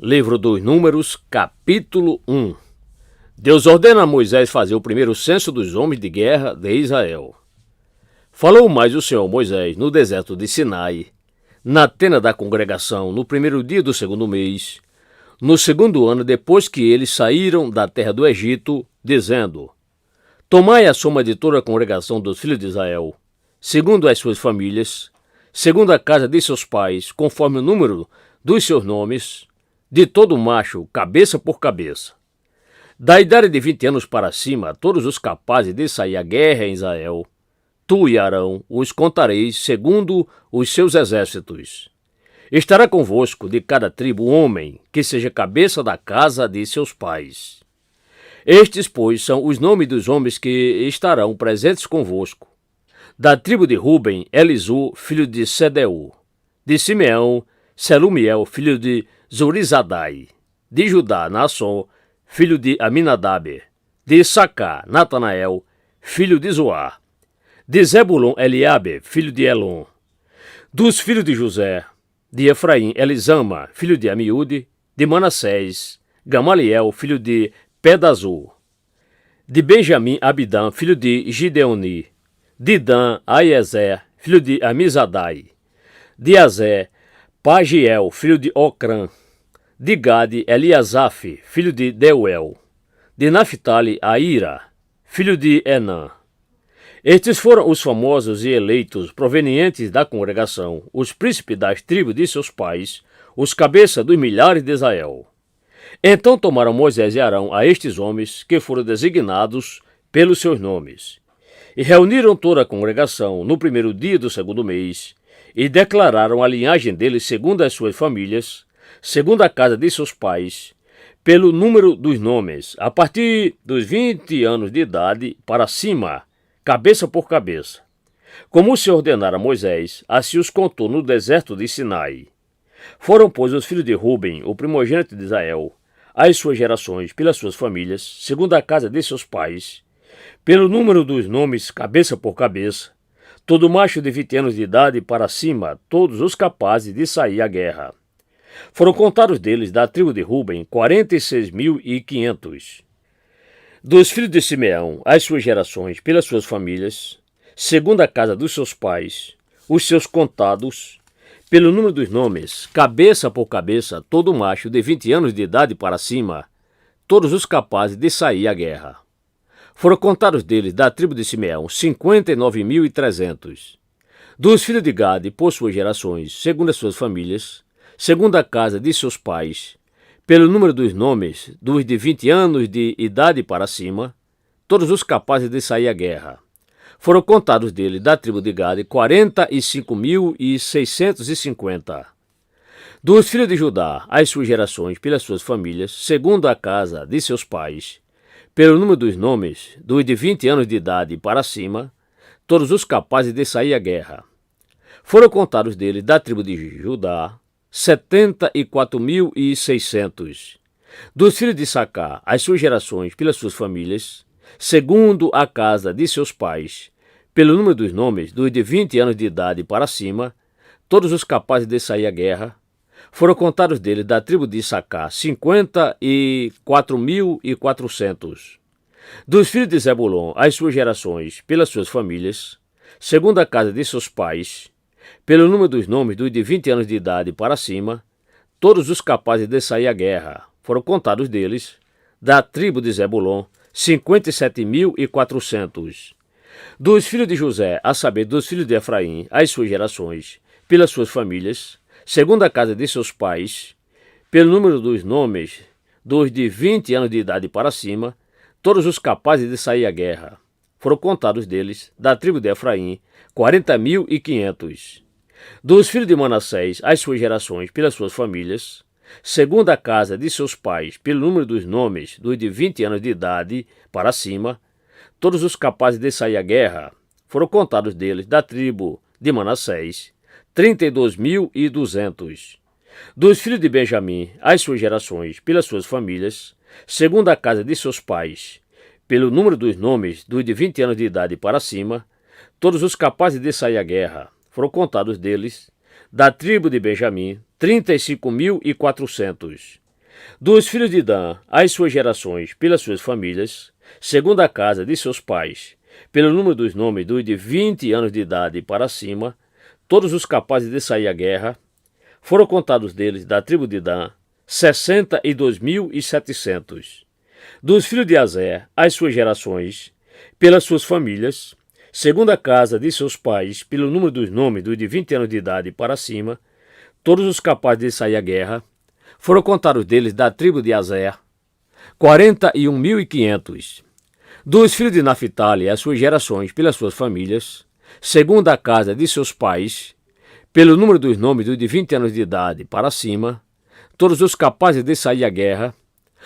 Livro dos Números, capítulo 1. Deus ordena a Moisés fazer o primeiro censo dos homens de guerra de Israel. Falou mais o Senhor Moisés no deserto de Sinai, na tenda da congregação, no primeiro dia do segundo mês, no segundo ano depois que eles saíram da terra do Egito, dizendo: Tomai a soma de toda a congregação dos filhos de Israel, segundo as suas famílias, segundo a casa de seus pais, conforme o número dos seus nomes, de todo macho, cabeça por cabeça. Da idade de 20 anos para cima, todos os capazes de sair à guerra em Israel, tu e Arão os contareis segundo os seus exércitos. Estará convosco de cada tribo um homem, que seja cabeça da casa de seus pais. Estes, pois, são os nomes dos homens que estarão presentes convosco. Da tribo de Ruben, Elisu, filho de Sedeu. De Simeão, Selumiel, filho de Zurizadai. De Judá, Naasson, filho de Aminadab. De Issacar, Natanael, filho de Zoar. De Zebulon, Eliabe, filho de Elon. Dos filhos de José, de Efraim, Elisama, filho de Amiúde. De Manassés, Gamaliel, filho de Pedazur. De Benjamim, Abidã, filho de Gideoni. De Dan, Aiezer, filho de Amizadai. De Azé, Pagiel, filho de Ocrã. De Gade, Eliasaf, filho de Deuel. De Naphtali, Aira, filho de Enã. Estes foram os famosos e eleitos provenientes da congregação, os príncipes das tribos de seus pais, os cabeças dos milhares de Israel. Então tomaram Moisés e Arão a estes homens que foram designados pelos seus nomes, e reuniram toda a congregação no primeiro dia do segundo mês, e declararam a linhagem deles segundo as suas famílias, segundo a casa de seus pais, pelo número dos nomes, a partir dos 20 anos de idade para cima, cabeça por cabeça. Como o Senhor ordenara a Moisés, assim os contou no deserto de Sinai. Foram, pois, os filhos de Ruben, o primogênito de Israel, as suas gerações, pelas suas famílias, segundo a casa de seus pais, pelo número dos nomes, cabeça por cabeça, todo macho de 20 anos de idade para cima, todos os capazes de sair à guerra. Foram contados deles, da tribo de Ruben, 46.500. Dos filhos de Simeão, as suas gerações, pelas suas famílias, segundo a casa dos seus pais, os seus contados, pelo número dos nomes, cabeça por cabeça, todo macho de 20 anos de idade para cima, todos os capazes de sair à guerra. Foram contados deles, da tribo de Simeão, 59.300. Dos filhos de Gade, por suas gerações, segundo as suas famílias, segundo a casa de seus pais, pelo número dos nomes, dos de 20 anos de idade para cima, todos os capazes de sair à guerra. Foram contados dele, da tribo de Gade, 45.650. Dos filhos de Judá, as suas gerações, pelas suas famílias, segundo a casa de seus pais, pelo número dos nomes, dos de 20 anos de idade para cima, todos os capazes de sair à guerra. Foram contados dele, da tribo de Judá, 74.600. Dos filhos de Issacar, as suas gerações, pelas suas famílias, segundo a casa de seus pais, pelo número dos nomes, dos de 20 anos de idade para cima, todos os capazes de sair à guerra, foram contados dele, da tribo de Issacar, 54.400. Dos filhos de Zebulon, as suas gerações, pelas suas famílias, segundo a casa de seus pais, pelo número dos nomes, dos de 20 anos de idade para cima, todos os capazes de sair à guerra, foram contados deles, da tribo de Zebulon, 57.400. Dos filhos de José, a saber, dos filhos de Efraim, as suas gerações, pelas suas famílias, segundo a casa de seus pais, pelo número dos nomes, dos de 20 anos de idade para cima, todos os capazes de sair à guerra, foram contados deles, da tribo de Efraim, 40.500. Dos filhos de Manassés, as suas gerações, pelas suas famílias, segundo a casa de seus pais, pelo número dos nomes, dos de 20 anos de idade para cima, todos os capazes de sair à guerra, foram contados deles, da tribo de Manassés, 32.200. Dos filhos de Benjamim, as suas gerações, pelas suas famílias, segundo a casa de seus pais, pelo número dos nomes, dos de 20 anos de idade para cima, todos os capazes de sair à guerra, foram contados deles, da tribo de Benjamim, 35.400. Dos filhos de Dan, as suas gerações, pelas suas famílias, segundo a casa de seus pais, pelo número dos nomes dos de 20 anos de idade para cima, todos os capazes de sair à guerra, foram contados deles, da tribo de Dan, 62.700. Dos filhos de Azer, as suas gerações, pelas suas famílias, segundo a casa de seus pais, pelo número dos nomes dos de 20 anos de idade para cima, todos os capazes de sair à guerra, foram contados deles, da tribo de Azer, 41.500. Dos filhos de Naphtali, as suas gerações, pelas suas famílias, segundo a casa de seus pais, pelo número dos nomes dos de 20 anos de idade para cima, todos os capazes de sair à guerra,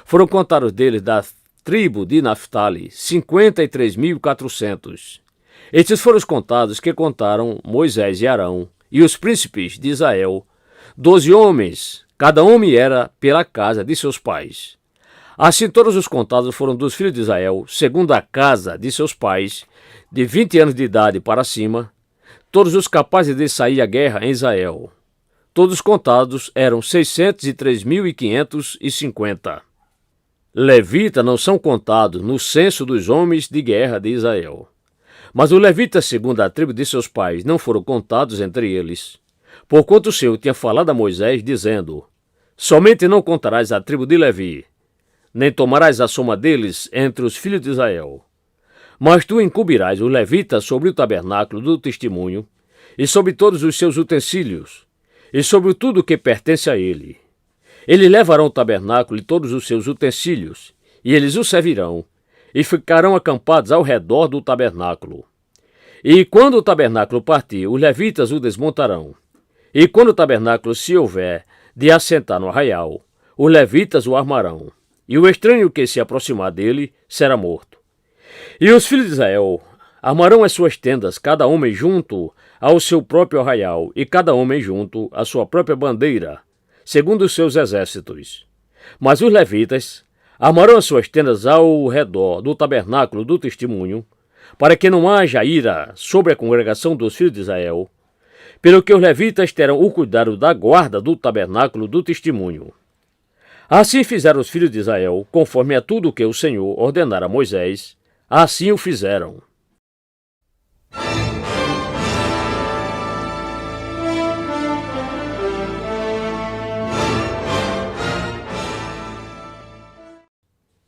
foram contados deles, da tribo de Naphtali, 53.400. Estes foram os contados que contaram Moisés e Arão e os príncipes de Israel, 12 homens, cada homem era pela casa de seus pais. Assim todos os contados foram dos filhos de Israel, segundo a casa de seus pais, de 20 anos de idade para cima, todos os capazes de sair à guerra em Israel. Todos contados eram 603.550. Levitas não são contados no censo dos homens de guerra de Israel. Mas os levitas, segundo a tribo de seus pais, não foram contados entre eles, porquanto o Senhor tinha falado a Moisés, dizendo: somente não contarás a tribo de Levi, nem tomarás a soma deles entre os filhos de Israel. Mas tu incumbirás os levitas sobre o tabernáculo do testemunho, e sobre todos os seus utensílios, e sobre tudo que pertence a ele. Eles levarão o tabernáculo e todos os seus utensílios, e eles o servirão, e ficarão acampados ao redor do tabernáculo. E quando o tabernáculo partir, os levitas o desmontarão. E quando o tabernáculo se houver de assentar no arraial, os levitas o armarão, e o estranho que se aproximar dele será morto. E os filhos de Israel armarão as suas tendas, cada homem junto ao seu próprio arraial, e cada homem junto à sua própria bandeira, segundo os seus exércitos. Mas os levitas armarão as suas tendas ao redor do tabernáculo do testemunho, para que não haja ira sobre a congregação dos filhos de Israel, pelo que os levitas terão o cuidado da guarda do tabernáculo do testemunho. Assim fizeram os filhos de Israel, conforme a tudo que o Senhor ordenara a Moisés, assim o fizeram.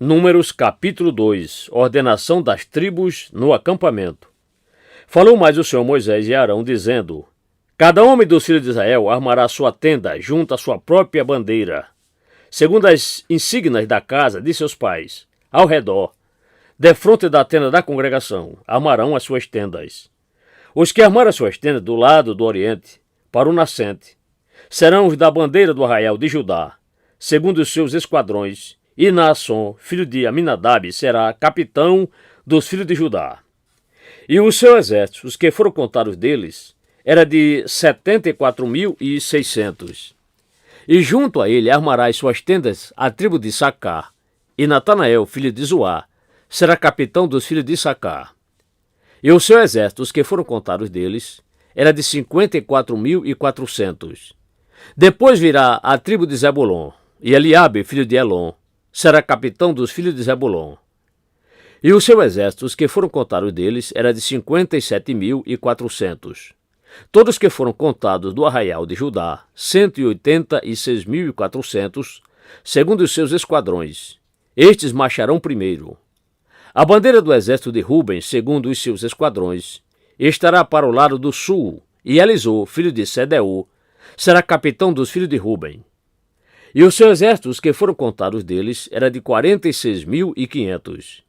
Números capítulo 2. Ordenação das tribos no acampamento. Falou mais o Senhor Moisés e Arão, dizendo: cada homem dos filhos de Israel armará sua tenda junto à sua própria bandeira, segundo as insígnias da casa de seus pais, ao redor, defronte da tenda da congregação, armarão as suas tendas. Os que armarem as suas tendas do lado do oriente, para o nascente, serão os da bandeira do arraial de Judá, segundo os seus esquadrões, e Naasson, filho de Aminadab, será capitão dos filhos de Judá. E o seu exército, os que foram contados deles, era de 74.600. E junto a ele armará as suas tendas a tribo de Issacar, e Natanael, filho de Zoá, será capitão dos filhos de Issacar. E o seu exército, os que foram contados deles, era de 54.400. Depois virá a tribo de Zebulon, e Eliabe, filho de Elon, será capitão dos filhos de Zebulon. E o seu exército, os que foram contados deles, era de 57.400. Todos que foram contados do arraial de Judá, 186.400, segundo os seus esquadrões. Estes marcharão primeiro. A bandeira do exército de Ruben, segundo os seus esquadrões, estará para o lado do sul, e Elisur, filho de Sedeu, será capitão dos filhos de Ruben. E o seu exército, os que foram contados deles, era de 46.500.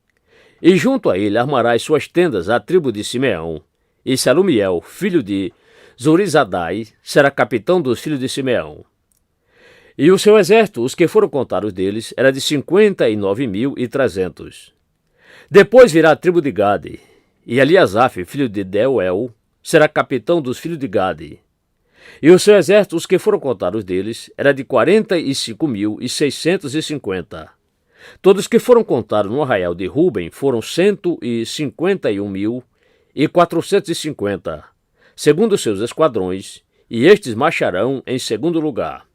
E junto a ele armará as suas tendas a tribo de Simeão, e Selumiel, filho de Zurizadai, será capitão dos filhos de Simeão. E o seu exército, os que foram contados deles, era de 59.300. Depois virá a tribo de Gade, e Eliasaf, filho de Deuel, será capitão dos filhos de Gade. E o seu exército, os que foram contados deles, era de 45.650. Todos que foram contados no arraial de Ruben foram 151.450, segundo os seus esquadrões, e estes marcharão em segundo lugar.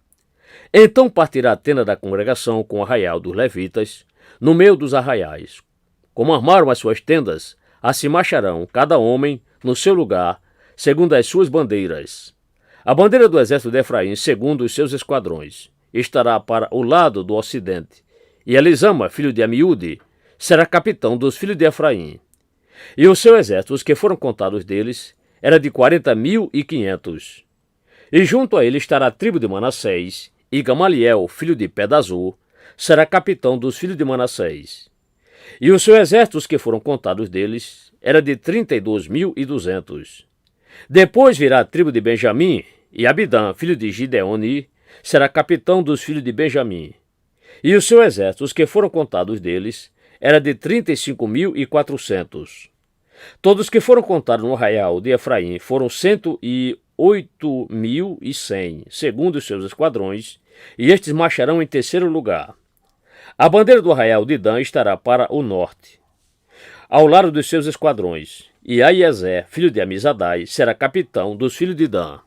Então partirá a tenda da congregação com o arraial dos levitas, no meio dos arraiais. Como armaram as suas tendas, assim marcharão, cada homem no seu lugar, segundo as suas bandeiras. A bandeira do exército de Efraim, segundo os seus esquadrões, estará para o lado do ocidente, e Elisama, filho de Amiúde, será capitão dos filhos de Efraim. E o seu exército, os que foram contados deles, era de 40.500. E junto a ele estará a tribo de Manassés, e Gamaliel, filho de Pedazur, será capitão dos filhos de Manassés. E o seu exército, os que foram contados deles, era de 32.200. Depois virá a tribo de Benjamim, e Abidã, filho de Gideoni, será capitão dos filhos de Benjamim. E o seu exército, os que foram contados deles, era de 35.400. Todos que foram contados no arraial de Efraim foram 108.100, segundo os seus esquadrões, e estes marcharão em terceiro lugar. A bandeira do arraial de Dan estará para o norte, ao lado dos seus esquadrões, e Aiezé, filho de Amizadai, será capitão dos filhos de Dan.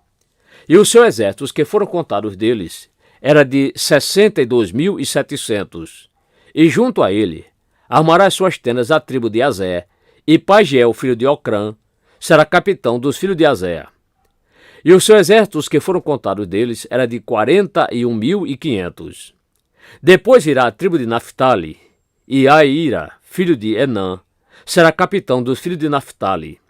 E o seu exército, os que foram contados deles, era de 62.700. E junto a ele, armará suas tendas a tribo de Azé, e Pagiel, filho de Ocrã, será capitão dos filhos de Azé. E o seu exército, os que foram contados deles, era de 41.500. Depois virá a tribo de Naphtali, e Aira, filho de Enã, será capitão dos filhos de Naphtali.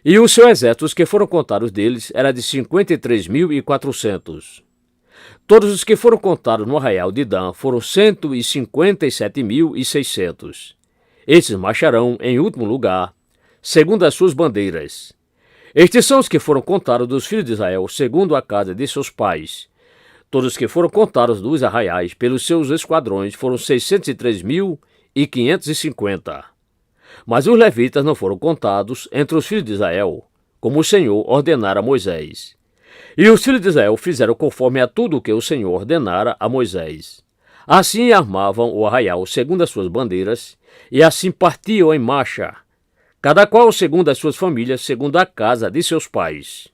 E o seu exército, os que foram contados deles, era de 53.400. Todos os que foram contados no arraial de Dan foram 157.600. Estes marcharão em último lugar, segundo as suas bandeiras. Estes são os que foram contados dos filhos de Israel, segundo a casa de seus pais. Todos os que foram contados dos arraiais pelos seus esquadrões foram 603.550. Mas os levitas não foram contados entre os filhos de Israel, como o Senhor ordenara a Moisés. E os filhos de Israel fizeram conforme a tudo o que o Senhor ordenara a Moisés. Assim armavam o arraial segundo as suas bandeiras, e assim partiam em marcha, cada qual segundo as suas famílias, segundo a casa de seus pais.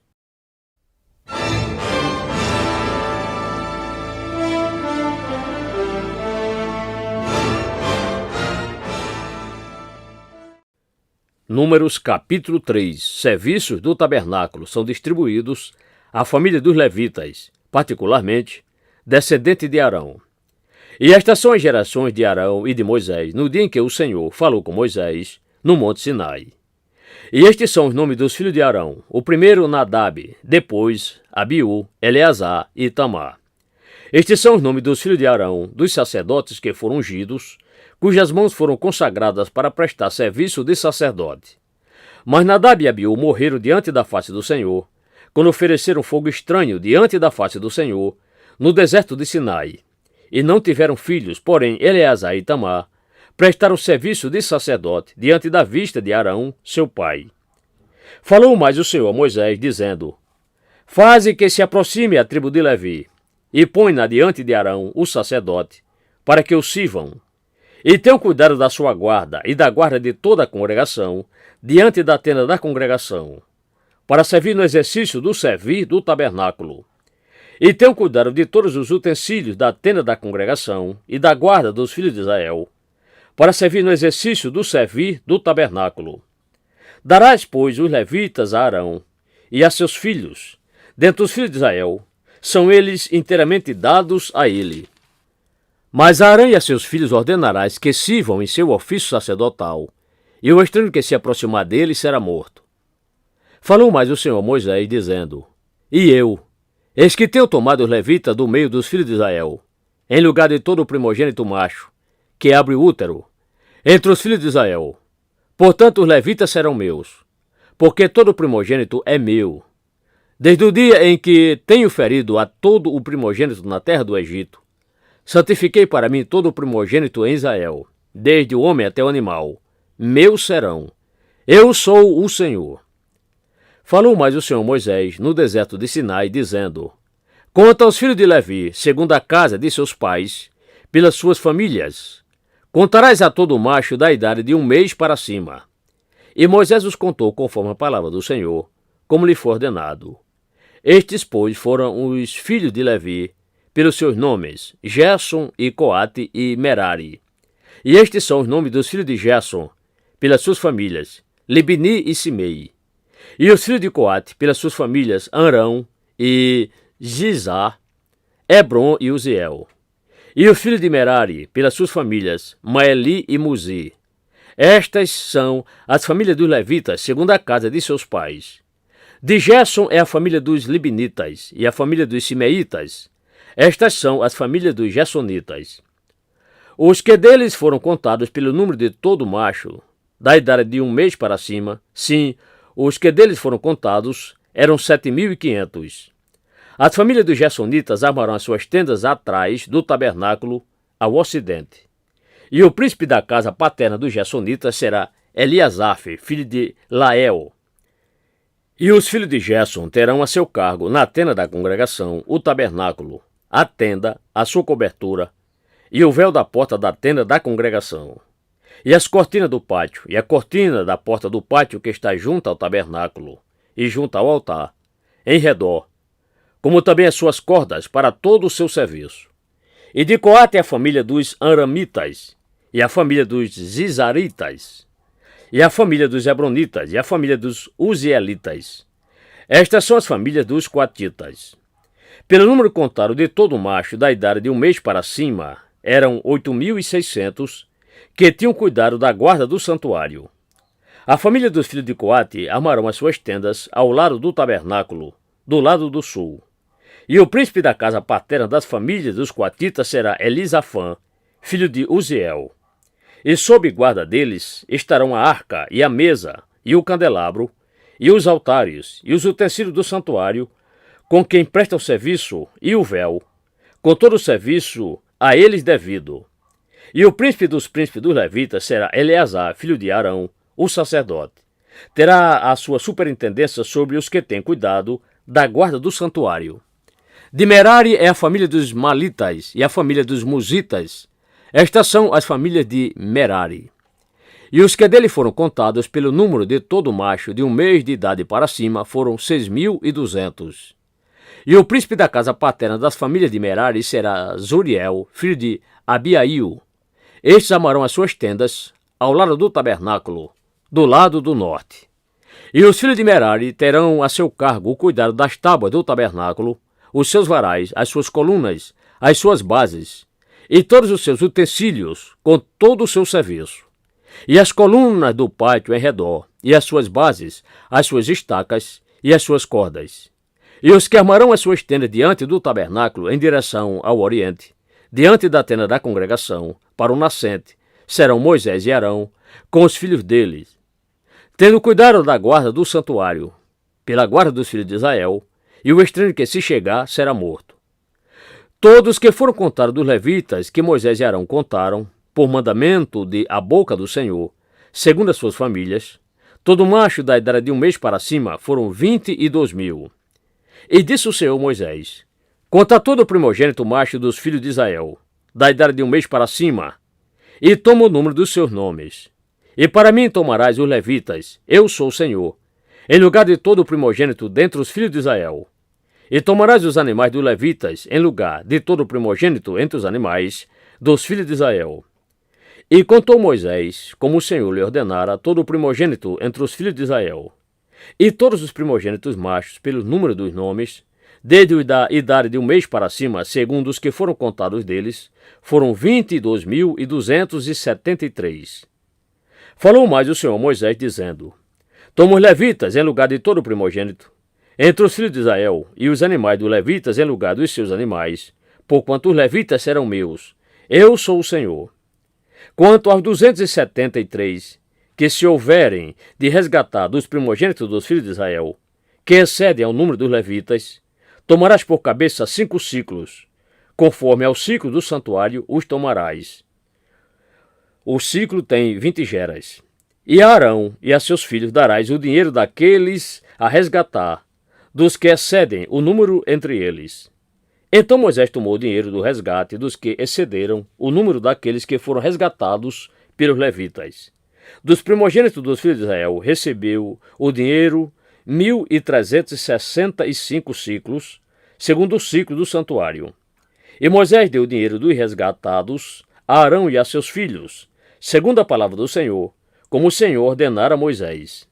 Números capítulo 3. Serviços do tabernáculo são distribuídos à família dos levitas, particularmente descendente de Arão. E estas são as gerações de Arão e de Moisés, no dia em que o Senhor falou com Moisés, no monte Sinai. E estes são os nomes dos filhos de Arão: o primeiro Nadab, depois Abiú, Eleazar e Itamar. Estes são os nomes dos filhos de Arão, dos sacerdotes que foram ungidos, cujas mãos foram consagradas para prestar serviço de sacerdote. Mas Nadab e Abiú morreram diante da face do Senhor, quando ofereceram fogo estranho diante da face do Senhor, no deserto de Sinai. E não tiveram filhos, porém Eleazar e Itamar prestaram serviço de sacerdote diante da vista de Arão, seu pai. Falou mais o Senhor a Moisés, dizendo: Faze que se aproxime a tribo de Levi, e põe-na diante de Arão, o sacerdote, para que o sirvam. E tenham cuidado da sua guarda e da guarda de toda a congregação, diante da tenda da congregação, para servir no exercício do servir do tabernáculo. E tenham cuidado de todos os utensílios da tenda da congregação e da guarda dos filhos de Israel, para servir no exercício do servir do tabernáculo. Darás, pois, os levitas a Arão e a seus filhos, dentre os filhos de Israel, são eles inteiramente dados a ele. Mas a Arão e a seus filhos ordenarás que sirvam em seu ofício sacerdotal, e o estranho que se aproximar dele será morto. Falou mais o Senhor a Moisés, dizendo: E eu, eis que tenho tomado os levitas do meio dos filhos de Israel, em lugar de todo o primogênito macho, que abre o útero, entre os filhos de Israel. Portanto, os levitas serão meus, porque todo o primogênito é meu. Desde o dia em que tenho ferido a todo o primogênito na terra do Egito, santifiquei para mim todo o primogênito em Israel, desde o homem até o animal. Meus serão. Eu sou o Senhor. Falou mais o Senhor Moisés no deserto de Sinai, dizendo: Conta aos filhos de Levi, segundo a casa de seus pais, pelas suas famílias. Contarás a todo macho da idade de 1 mês para cima. E Moisés os contou conforme a palavra do Senhor, como lhe foi ordenado. Estes, pois, foram os filhos de Levi, pelos seus nomes, Gerson e Coate e Merari. E estes são os nomes dos filhos de Gerson, pelas suas famílias, Libni e Simei. E os filhos de Coate, pelas suas famílias, Arão e Gizar, Hebron e Uziel. E os filhos de Merari, pelas suas famílias, Maeli e Muzi. Estas são as famílias dos levitas, segundo a casa de seus pais. De Gerson é a família dos libinitas e a família dos simeitas. Estas são as famílias dos gersonitas. Os que deles foram contados pelo número de todo macho, da idade de 1 mês para cima, sim, os que deles foram contados eram 7.500. As famílias dos gersonitas armaram as suas tendas atrás do tabernáculo, ao ocidente. E o príncipe da casa paterna dos gersonitas será Eliasaf, filho de Lael. E os filhos de Gerson terão a seu cargo, na tenda da congregação, o tabernáculo, a tenda, a sua cobertura, e o véu da porta da tenda da congregação, e as cortinas do pátio, e a cortina da porta do pátio que está junto ao tabernáculo, e junto ao altar, em redor, como também as suas cordas para todo o seu serviço. E de Coate é a família dos Aramitas, e a família dos Zizaritas, e a família dos Hebronitas, e a família dos Uzielitas. Estas são as famílias dos Coatitas. Pelo número contado de todo macho da idade de 1 mês para cima, eram 8.600 que tinham cuidado da guarda do santuário. A família dos filhos de Coate armaram as suas tendas ao lado do tabernáculo, do lado do sul. E o príncipe da casa paterna das famílias dos Coatitas será Elisafã, filho de Uziel. E sob guarda deles estarão a arca e a mesa, e o candelabro, e os altares, e os utensílios do santuário, com quem prestam serviço, e o véu, com todo o serviço a eles devido. E o príncipe dos levitas será Eleazar, filho de Arão, o sacerdote. Terá a sua superintendência sobre os que têm cuidado da guarda do santuário. De Merari é a família dos Malitas e a família dos Musitas. Estas são as famílias de Merari. E os que dele foram contados pelo número de todo macho de 1 mês de idade para cima foram 6.200. E o príncipe da casa paterna das famílias de Merari será Zuriel, filho de Abiail. Estes amarão as suas tendas ao lado do tabernáculo, do lado do norte. E os filhos de Merari terão a seu cargo o cuidado das tábuas do tabernáculo, os seus varais, as suas colunas, as suas bases, e todos os seus utensílios, com todo o seu serviço, e as colunas do pátio em redor, e as suas bases, as suas estacas e as suas cordas. E os que armarão as suas tendas diante do tabernáculo em direção ao oriente, diante da tenda da congregação, para o nascente, serão Moisés e Arão, com os filhos deles, tendo cuidado da guarda do santuário, pela guarda dos filhos de Israel, e o estranho que se chegar será morto. Todos que foram contados dos levitas, que Moisés e Arão contaram, por mandamento de a boca do Senhor, segundo as suas famílias, todo macho da idade de 1 mês para cima foram 22.000. E disse o Senhor Moisés: conta todo o primogênito macho dos filhos de Israel, da idade de 1 mês para cima, e toma o número dos seus nomes. E para mim tomarás os levitas, eu sou o Senhor, em lugar de todo o primogênito dentre os filhos de Israel. E tomarás os animais dos levitas, em lugar de todo o primogênito entre os animais dos filhos de Israel. E contou Moisés, como o Senhor lhe ordenara, todo o primogênito entre os filhos de Israel. E todos os primogênitos machos, pelo número dos nomes, desde a idade de 1 mês para cima, segundo os que foram contados deles, foram 22.273. Falou mais o Senhor Moisés, dizendo: toma os levitas em lugar de todo o primogênito, entre os filhos de Israel, e os animais dos levitas em lugar dos seus animais, porquanto os levitas serão meus. Eu sou o Senhor. Quanto aos 273, que se houverem de resgatar dos primogênitos dos filhos de Israel, que excedem ao número dos levitas, tomarás por cabeça 5 ciclos, conforme ao ciclo do santuário os tomarás. O ciclo tem 20 geras. E a Arão e a seus filhos darás o dinheiro daqueles a resgatar, dos que excedem o número entre eles. Então Moisés tomou o dinheiro do resgate dos que excederam o número daqueles que foram resgatados pelos levitas. Dos primogênitos dos filhos de Israel recebeu o dinheiro 1.365 ciclos, segundo o ciclo do santuário. E Moisés deu o dinheiro dos resgatados a Arão e a seus filhos, segundo a palavra do Senhor, como o Senhor ordenara a Moisés.